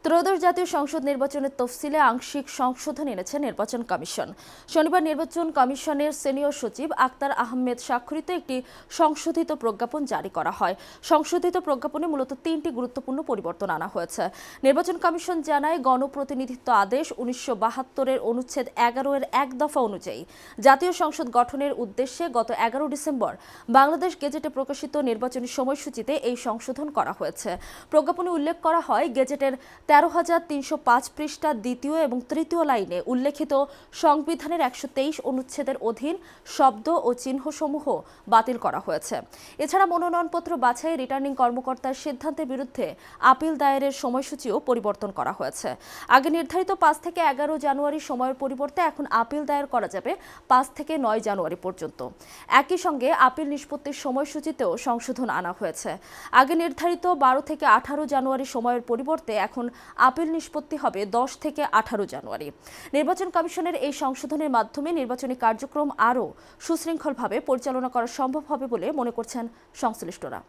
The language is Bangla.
ত্রয়োদশ জাতীয় সংসদ নির্বাচনের তফসিলে আংশিক সংশোধন এনেছে নির্বাচন কমিশন। শনিবার নির্বাচন কমিশনের সিনিয়র সচিব আক্তার আহমেদ স্বাক্ষরিত একটি সংশোধিত প্রজ্ঞাপন জারি করা হয়। সংশোধিত প্রজ্ঞাপনে মূলত তিনটি গুরুত্বপূর্ণ পরিবর্তন আনা হয়েছে। নির্বাচন কমিশন জানায়, গণপ্রতিনিধিত্ব আদেশ 1972-এর অনুচ্ছেদ 11-এর এক দফা অনুযায়ী জাতীয় সংসদ গঠনের উদ্দেশ্যে গত 11 ডিসেম্বর বাংলাদেশ গেজেটে প্রকাশিত নির্বাচনী সময়সূচিতে এই সংশোধন করা হয়েছে। প্রজ্ঞাপনে উল্লেখ করা হয়, গেজেটের 13,305 পৃষ্ঠা দ্বিতীয় এবং তৃতীয় লাইনে উল্লেখিত সংবিধানের 123 অনুচ্ছেদের অধীন শব্দ ও চিহ্নসমূহ বাতিল করা হয়েছে। এছাড়া মনোনয়নপত্র বাছাই রিটার্নিং কর্মকর্তার সিদ্ধান্তের বিরুদ্ধে আপিল দায়েরের সময়সূচিও পরিবর্তন করা হয়েছে। আগে নির্ধারিত 5 থেকে 11 জানুয়ারি সময়ের পরিবর্তে এখন আপিল দায়ের করা যাবে 5 থেকে 9 জানুয়ারি পর্যন্ত। একই সঙ্গে আপিল নিষ্পত্তির সময়সূচিতেও সংশোধন আনা হয়েছে। আগে নির্ধারিত 12 থেকে 18 জানুয়ারি সময়ের পরিবর্তে এখন আপিল নিষ্পত্তি হবে 10 থেকে 18 জানুয়ারি। নির্বাচন কমিশনের এই সংশোধনের মাধ্যমে নির্বাচনী কার্যক্রম আরও সুশৃঙ্খলভাবে পরিচালনা করা সম্ভব হবে বলে মনে করছেন সংশ্লিষ্টরা।